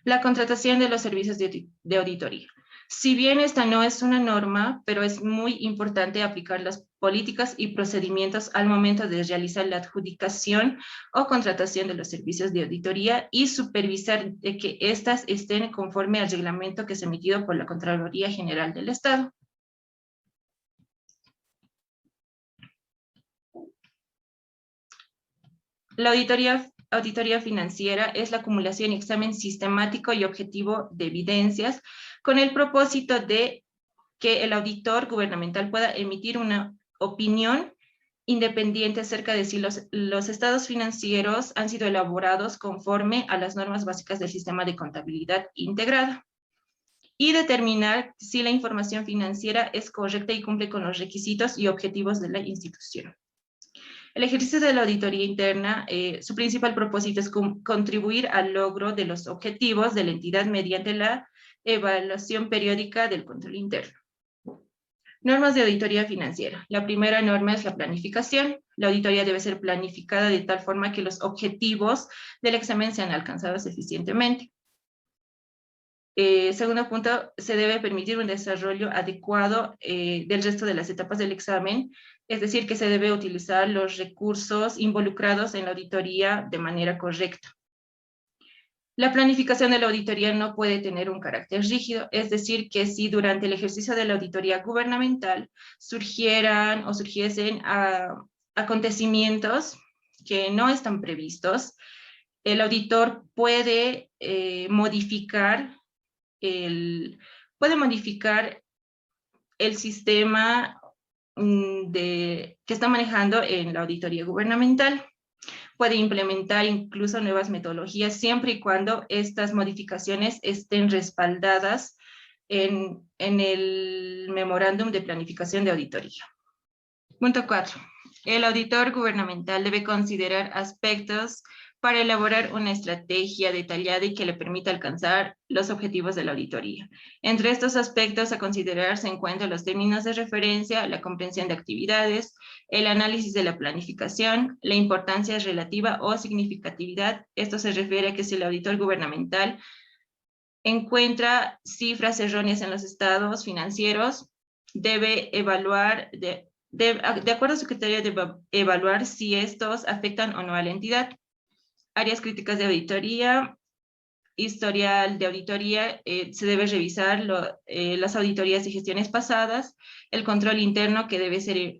La contratación de los servicios de auditoría. Si bien esta no es una norma, pero es muy importante aplicar las políticas y procedimientos al momento de realizar la adjudicación o contratación de los servicios de auditoría y supervisar de que éstas estén conforme al reglamento que es emitido por la Contraloría General del Estado. La auditoría financiera es la acumulación y examen sistemático y objetivo de evidencias con el propósito de que el auditor gubernamental pueda emitir una opinión independiente acerca de si los estados financieros han sido elaborados conforme a las normas básicas del sistema de contabilidad integrada y determinar si la información financiera es correcta y cumple con los requisitos y objetivos de la institución. El ejercicio de la auditoría interna, su principal propósito es contribuir al logro de los objetivos de la entidad mediante la evaluación periódica del control interno. Normas de auditoría financiera. La primera norma es la planificación. La auditoría debe ser planificada de tal forma que los objetivos del examen sean alcanzados eficientemente. Segundo punto, se debe permitir un desarrollo adecuado del resto de las etapas del examen, es decir, que se debe utilizar los recursos involucrados en la auditoría de manera correcta. La planificación de la auditoría no puede tener un carácter rígido, es decir, que si durante el ejercicio de la auditoría gubernamental surgieran o surgiesen acontecimientos que no están previstos, el auditor puede modificar el sistema que está manejando en la auditoría gubernamental. Puede implementar incluso nuevas metodologías siempre y cuando estas modificaciones estén respaldadas en el memorándum de planificación de auditoría. Punto 4. El auditor gubernamental debe considerar aspectos para elaborar una estrategia detallada y que le permita alcanzar los objetivos de la auditoría. Entre estos aspectos a considerar se encuentran los términos de referencia, la comprensión de actividades, el análisis de la planificación, la importancia relativa o significatividad. Esto se refiere a que si el auditor gubernamental encuentra cifras erróneas en los estados financieros, debe evaluar, de acuerdo a su criterio, debe evaluar si estos afectan o no a la entidad. Áreas críticas de auditoría, historial de auditoría, se debe revisar las auditorías y gestiones pasadas, el control interno que debe ser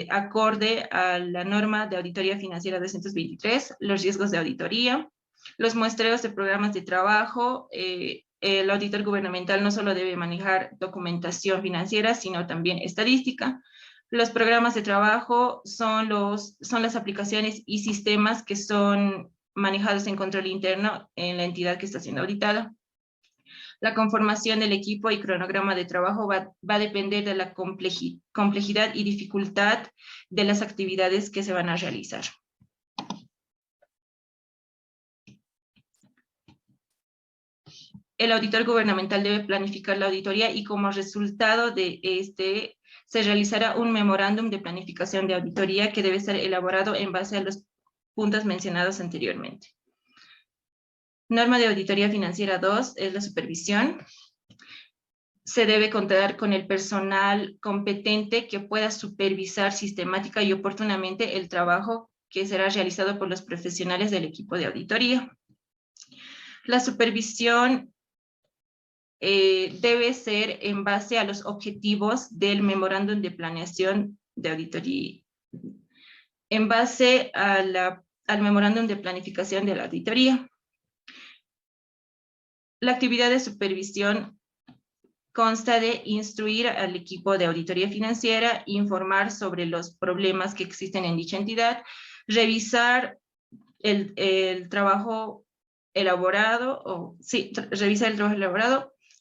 acorde a la norma de auditoría financiera 223, los riesgos de auditoría, los muestreos de programas de trabajo. El auditor gubernamental no solo debe manejar documentación financiera, sino también estadística. Los programas de trabajo son las aplicaciones y sistemas que son manejados en control interno en la entidad que está siendo auditada. La conformación del equipo y cronograma de trabajo va a depender de la complejidad y dificultad de las actividades que se van a realizar. El auditor gubernamental debe planificar la auditoría y como resultado de este se realizará un memorándum de planificación de auditoría que debe ser elaborado en base a los puntos mencionados anteriormente. Norma de auditoría financiera 2 es la supervisión. Se debe contar con el personal competente que pueda supervisar sistemática y oportunamente el trabajo que será realizado por los profesionales del equipo de auditoría. La supervisión debe ser en base a los objetivos del memorándum de planeación de auditoría, en base al memorándum de planificación de la auditoría. La actividad de supervisión consta de instruir al equipo de auditoría financiera, informar sobre los problemas que existen en dicha entidad, revisar el trabajo elaborado,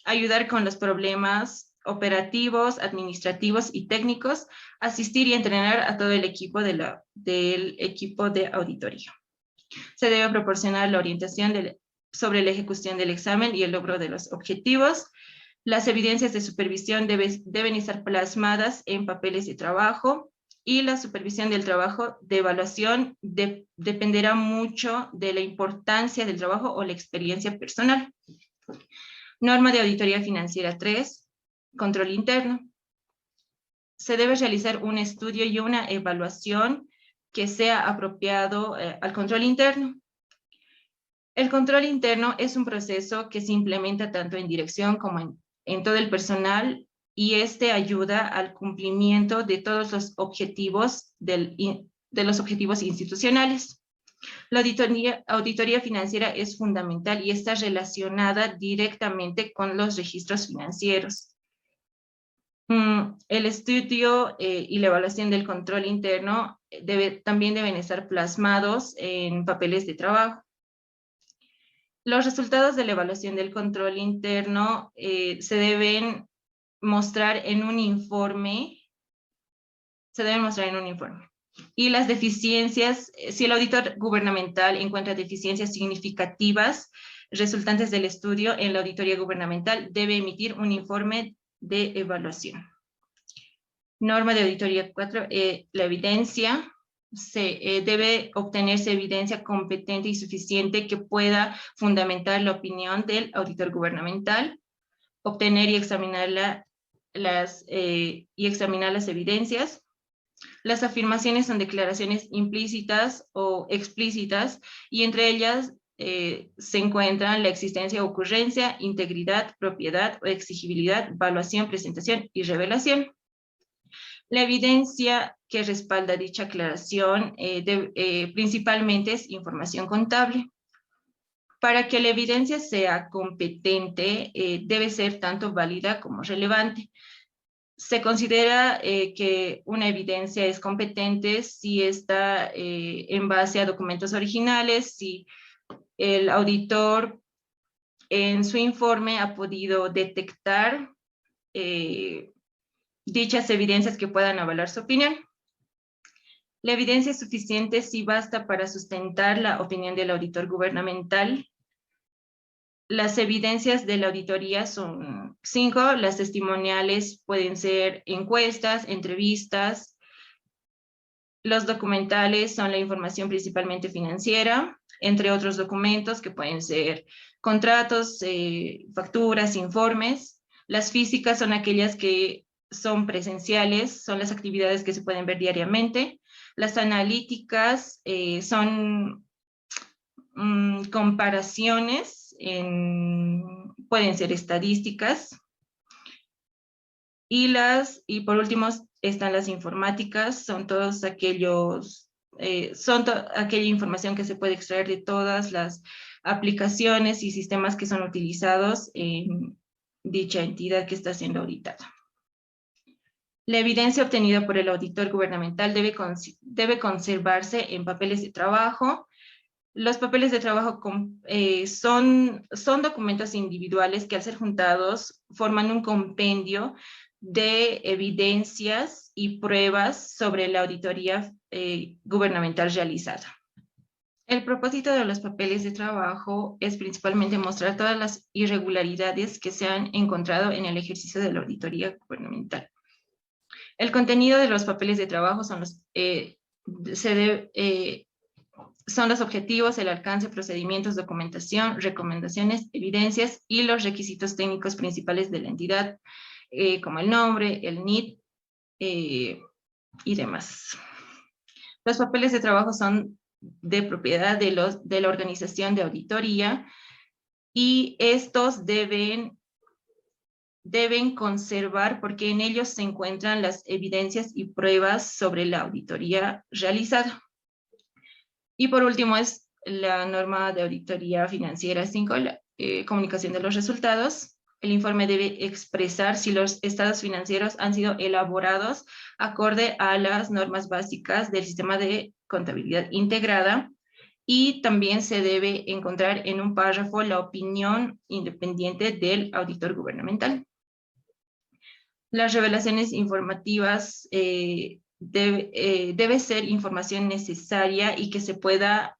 ayudar con los problemas operativos, administrativos y técnicos, asistir y entrenar a todo el equipo del equipo de auditoría. Se debe proporcionar la orientación sobre la ejecución del examen y el logro de los objetivos. Las evidencias de supervisión deben estar plasmadas en papeles de trabajo y la supervisión del trabajo de evaluación dependerá mucho de la importancia del trabajo o la experiencia personal. Norma de auditoría financiera 3, control interno. Se debe realizar un estudio y una evaluación que sea apropiado al control interno. El control interno es un proceso que se implementa tanto en dirección como en todo el personal y este ayuda al cumplimiento de todos los objetivos de los objetivos institucionales. La auditoría financiera es fundamental y está relacionada directamente con los registros financieros. El estudio y la evaluación del control interno también deben estar plasmados en papeles de trabajo. Los resultados de la evaluación del control interno se deben mostrar en un informe. Y las deficiencias, si el auditor gubernamental encuentra deficiencias significativas resultantes del estudio en la auditoría gubernamental, debe emitir un informe de evaluación. Norma de auditoría 4, la evidencia. debe obtenerse evidencia competente y suficiente que pueda fundamentar la opinión del auditor gubernamental, obtener y examinar las evidencias. Las afirmaciones son declaraciones implícitas o explícitas, y entre ellas se encuentran la existencia o ocurrencia, integridad, propiedad o exigibilidad, valuación, presentación y revelación. La evidencia que respalda dicha aclaración principalmente es información contable. Para que la evidencia sea competente, debe ser tanto válida como relevante. Se considera que una evidencia es competente si está en base a documentos originales, si el auditor en su informe ha podido detectar dichas evidencias que puedan avalar su opinión. La evidencia es suficiente si basta para sustentar la opinión del auditor gubernamental. Las evidencias de la auditoría son 5, las testimoniales pueden ser encuestas, entrevistas. Los documentales son la información principalmente financiera, entre otros documentos que pueden ser contratos, facturas, informes. Las físicas son aquellas que son presenciales, son las actividades que se pueden ver diariamente. Las analíticas son comparaciones, pueden ser estadísticas. Y por último están las informáticas, son todos aquellos, aquella información que se puede extraer de todas las aplicaciones y sistemas que son utilizados en dicha entidad que está siendo auditada. La evidencia obtenida por el auditor gubernamental debe conservarse en papeles de trabajo. Los papeles de trabajo son documentos individuales que al ser juntados forman un compendio de evidencias y pruebas sobre la auditoría gubernamental realizada. El propósito de los papeles de trabajo es principalmente mostrar todas las irregularidades que se han encontrado en el ejercicio de la auditoría gubernamental. El contenido de los papeles de trabajo son los objetivos, el alcance, procedimientos, documentación, recomendaciones, evidencias y los requisitos técnicos principales de la entidad, como el nombre, el NID y demás. Los papeles de trabajo son de propiedad de la organización de auditoría, y estos deben conservar, porque en ellos se encuentran las evidencias y pruebas sobre la auditoría realizada. Y por último es la norma de auditoría financiera 5, la comunicación de los resultados. El informe debe expresar si los estados financieros han sido elaborados acorde a las normas básicas del sistema de contabilidad integrada, y también se debe encontrar en un párrafo la opinión independiente del auditor gubernamental. Las revelaciones informativas debe ser información necesaria y que se pueda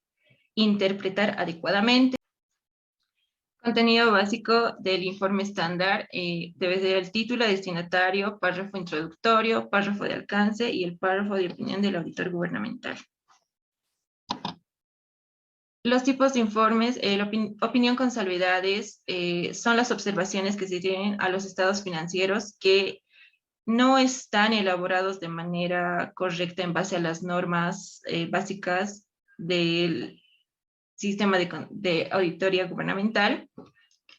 interpretar adecuadamente. Contenido básico del informe estándar debe ser el título, destinatario, párrafo introductorio, párrafo de alcance y el párrafo de opinión del auditor gubernamental. Los tipos de informes, la opinión con salvedades, son las observaciones que se tienen a los estados financieros que no están elaborados de manera correcta en base a las normas básicas del sistema de auditoría gubernamental,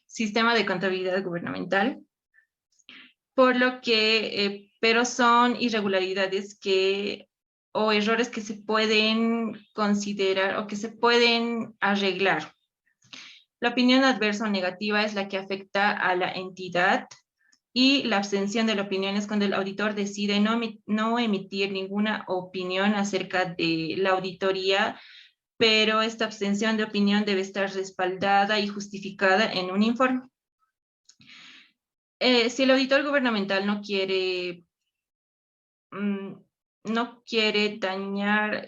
sistema de contabilidad gubernamental, por lo que, pero son irregularidades o errores que se pueden considerar o que se pueden arreglar. La opinión adversa o negativa es la que afecta a la entidad, y la abstención de la opinión es cuando el auditor decide no emitir ninguna opinión acerca de la auditoría, pero esta abstención de opinión debe estar respaldada y justificada en un informe. Si el auditor gubernamental no quiere dañar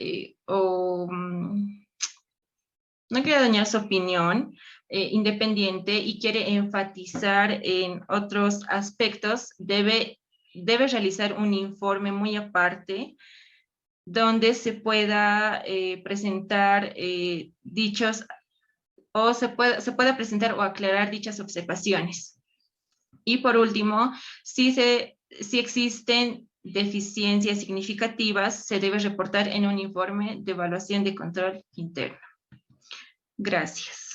no quiere dañar su opinión independiente y quiere enfatizar en otros aspectos, debe realizar un informe muy aparte donde se pueda presentar dichos, o se pueda presentar o aclarar dichas observaciones. Y por último, si existen deficiencias significativas, se debe reportar en un informe de evaluación de control interno. Gracias.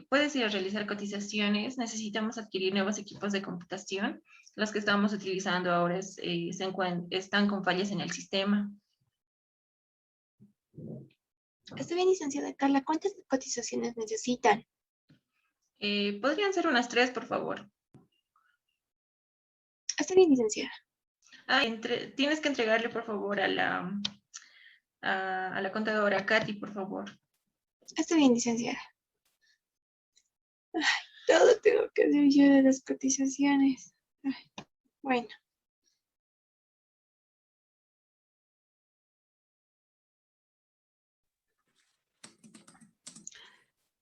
Puedes ir a realizar cotizaciones. Necesitamos adquirir nuevos equipos de computación. Los que estamos utilizando ahora están con fallas en el sistema. Está bien, licenciada Carla. ¿Cuántas cotizaciones necesitan? Podrían ser unas 3, por favor. Está bien, licenciada. Tienes que entregarle, por favor, a la contadora, Katy, por favor. Está bien, licenciada. Ay, todo tengo que hacer yo de las cotizaciones. Ay, bueno.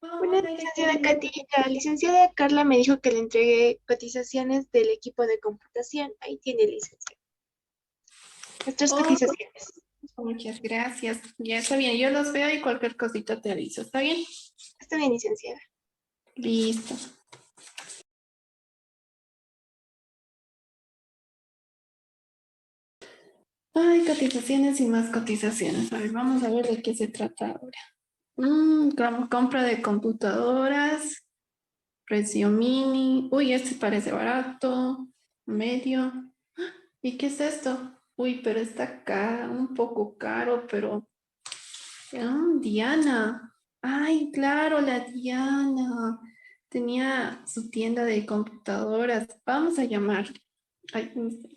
Una licenciada Katy, la licenciada Carla me dijo que le entregué cotizaciones del equipo de computación. Ahí tiene, licenciada. Nuestras cotizaciones. Muchas gracias. Ya está bien, yo los veo y cualquier cosita te aviso. ¿Está bien? Está bien, licenciada. Listo. Ay, cotizaciones y más cotizaciones. A ver, vamos a ver de qué se trata ahora. Compra de computadoras, precio mini. Uy, este parece barato, medio. ¿Y qué es esto? Uy, pero está un poco caro, pero... Diana. Ay, claro, la Diana. Tenía su tienda de computadoras. Vamos a llamar. Ay, no sé.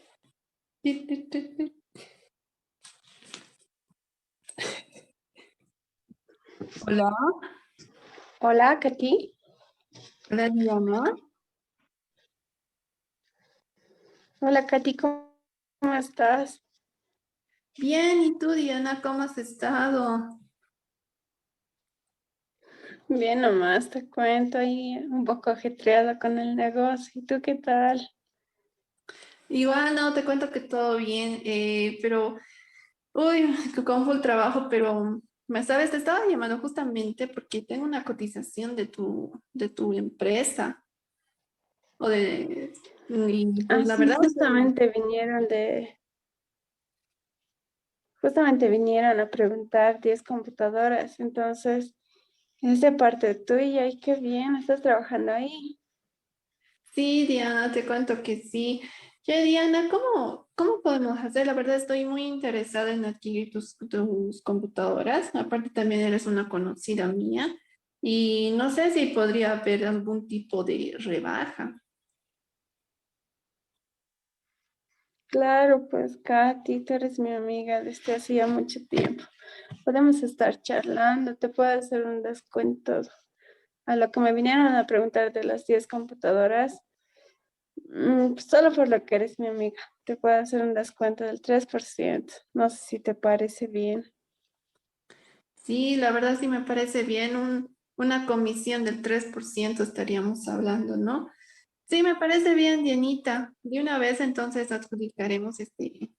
Hola, Hola, Katy. hola Diana. Hola, Katy, ¿cómo estás? Bien, ¿y tú, Diana, cómo has estado? Bien, nomás te cuento ahí un poco ajetreada con el negocio. ¿Y tú qué tal? Igual, no, te cuento que todo bien, pero, uy, que con full trabajo, pero, ¿me sabes? Te estaba llamando justamente porque tengo una cotización de tu empresa, o de, y Ah, pues la sí, verdad, justamente vinieron a preguntar 10 computadoras. Entonces, es de parte tuya y qué bien, estás trabajando ahí. sí, Diana, te cuento que sí. Che, Diana, ¿cómo podemos hacer? La verdad, estoy muy interesada en adquirir tus computadoras. Aparte, también eres una conocida mía. Y no sé si podría haber algún tipo de rebaja. Claro, pues, Katy, tú eres mi amiga desde hacía mucho tiempo. Podemos estar charlando, te puedo hacer un descuento. A lo que me vinieron a preguntar de las 10 computadoras, solo por lo que eres mi amiga, te puedo hacer un descuento del 3%. No sé si te parece bien. Sí, la verdad sí me parece bien. Una comisión del 3% estaríamos hablando, ¿no? Sí, me parece bien, Dianita. De una vez entonces adjudicaremos este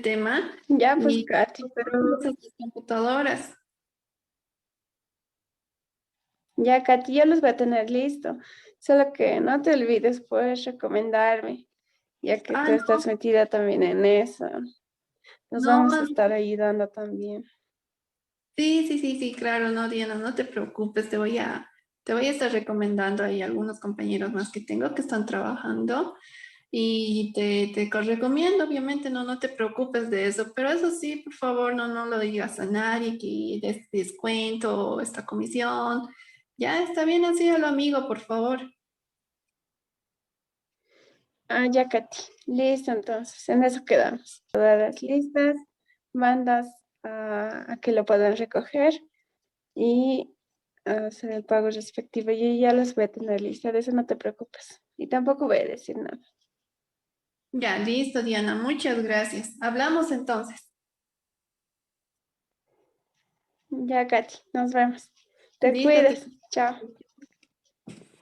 tema Ya, pues, y Katy, pero esas computadoras. ya, Katy, ya los voy a tener listo. Solo que no te olvides, pues, recomendarme, ya que Ah, tú estás no, metida también en eso. Nos no, vamos a estar ayudando también. sí, sí, sí, sí, claro, no, Diana, no te preocupes, te voy a estar recomendando ahí algunos compañeros más que tengo que están trabajando y te recomiendo, obviamente, no te preocupes de eso, pero eso sí, por favor, no lo digas a nadie que des descuento, esta comisión, ya está bien así a lo amigo, por favor. Ah, ya, Katy. Listo, entonces, en eso quedamos. Todas las listas, mandas a que lo puedan recoger y hacer el pago respectivo. Yo ya los voy a tener lista, de eso no te preocupes. Y tampoco voy a decir nada. Ya, listo, Diana. Muchas gracias. Hablamos entonces. Ya, Katy, nos vemos. Te Listo, cuidas. Chao.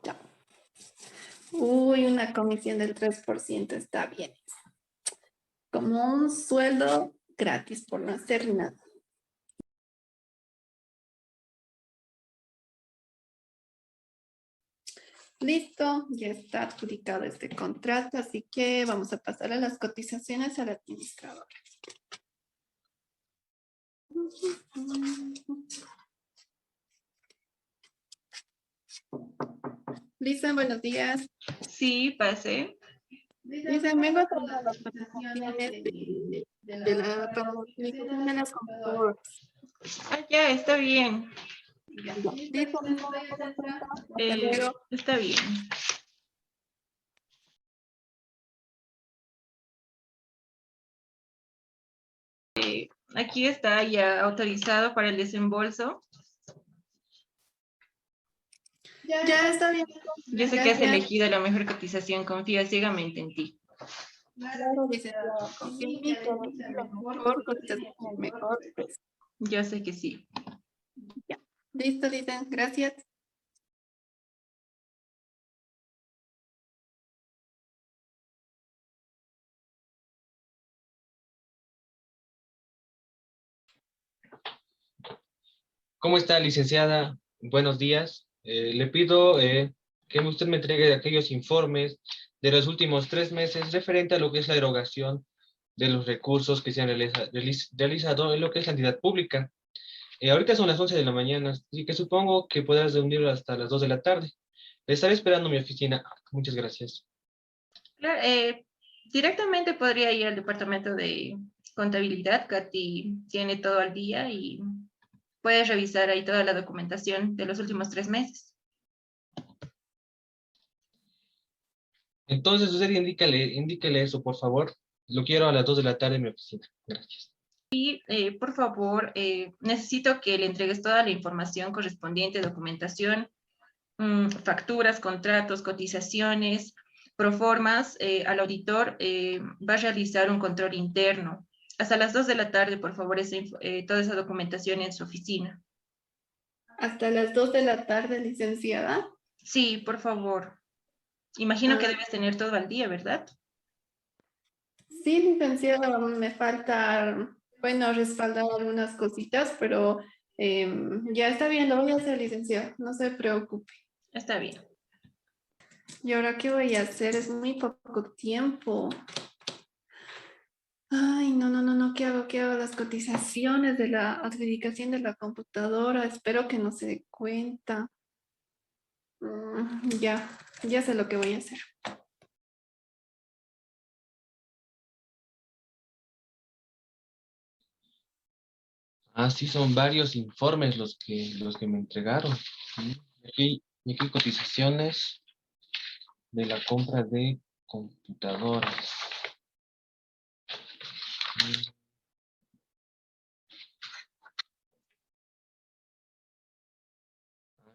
chao. Uy, una comisión del 3% está bien. Como un sueldo gratis por no hacer nada. Listo, ya está adjudicado este contrato, así que vamos a pasar a las cotizaciones al administrador. Lisa, buenos días. Sí, pasé. Lisa, vengo a tratar las cotizaciones de la utilización de las computadoras. Ah, ya, está bien. Ya. Listo, Lisa, voy a hacer pronto. Hasta luego. Está bien. Aquí está ya autorizado para el desembolso. Ya está bien. Yo sé que has Gracias. elegido la mejor cotización, confío ciegamente en ti. Claro, licenciado. Confía en mí, todo lo mejor, cotización, el mejor precio. Yo sé que sí. Ya. Listo, Lisa. Gracias. ¿Cómo está, licenciada? Buenos días. Le pido que usted me entregue aquellos informes de los últimos 3 meses referente a lo que es la erogación de los recursos que se han realizado en lo que es la entidad pública. Ahorita son las 11 de la mañana, así que supongo que podrás reunirlo hasta las 2 de la tarde. Le estaré esperando en mi oficina. Muchas gracias. Claro, directamente podría ir al departamento de contabilidad. Katy tiene todo al día y puedes revisar ahí toda la documentación de los últimos 3 meses. Entonces, usted indíquele eso, por favor. Lo quiero a las 2 de la tarde en mi oficina. Gracias. Por favor, necesito que le entregues toda la información correspondiente, documentación, facturas, contratos, cotizaciones, proformas. Al auditor va a realizar un control interno. Hasta las 2 de la tarde, por favor, toda esa documentación en su oficina. Hasta las 2 de la tarde, licenciada. Sí, por favor. Imagino que Ah, debes tener todo al día, ¿verdad? sí, licenciada, me falta, bueno, respaldar algunas cositas, pero ya está bien, lo voy a hacer, licenciada, no se preocupe. Está bien. ¿Y ahora qué voy a hacer? Es muy poco tiempo. Ay, no, ¿qué hago? ¿Qué hago? Las cotizaciones de la adjudicación de la computadora, espero que no se dé cuenta. Ya sé lo que voy a hacer. Ah, sí, son varios informes los que me entregaron. Sí. Y aquí hay cotizaciones de la compra de computadoras.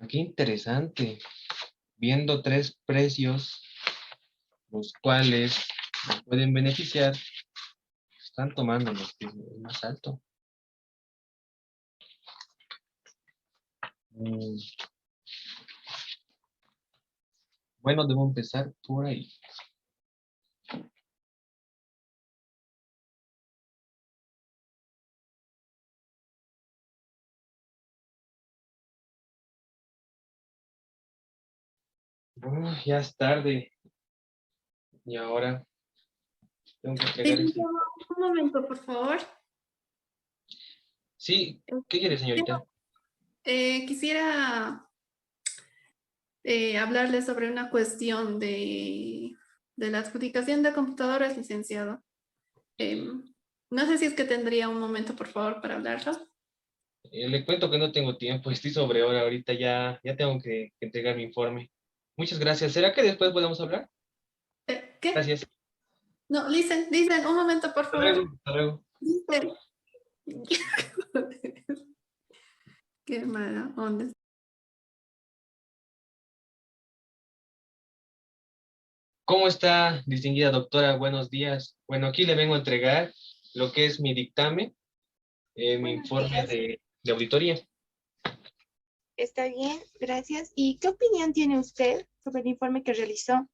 Qué interesante. Viendo 3 precios, los cuales me pueden beneficiar, están tomando los que es más alto. Mm, Bueno, debo empezar por ahí. Ya es tarde y ahora tengo que entregar este. Licenciada, un momento, por favor. Sí, ¿qué quiere, señorita? Quisiera hablarle sobre una cuestión de la adjudicación de computadoras, licenciado. No sé si es que tendría un momento, por favor, para hablarlo. Le cuento que no tengo tiempo, estoy sobre hora ahorita, ya tengo que entregar mi informe. Muchas gracias. ¿Será que después podemos hablar? ¿Qué? Gracias. No, Listen, un momento, por Hasta favor. luego. Hasta luego. Listen. Qué mala onda. ¿Cómo está, distinguida doctora? Buenos días. Bueno, aquí le vengo a entregar lo que es mi dictamen, mi Buenos informe días. de auditoría. Está bien, gracias. ¿Y qué opinión tiene usted sobre el informe que realizó?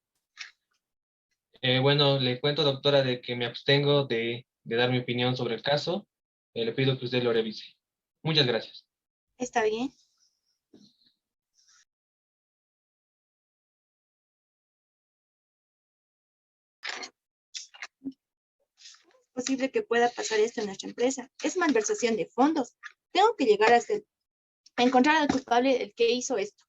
Bueno, le cuento, doctora, de que me abstengo de dar mi opinión sobre el caso. Le pido que usted lo revise. Muchas gracias. Está bien. Es posible que pueda pasar esto en nuestra empresa. Es malversación de fondos. Tengo que llegar hasta encontrar al culpable el que hizo esto.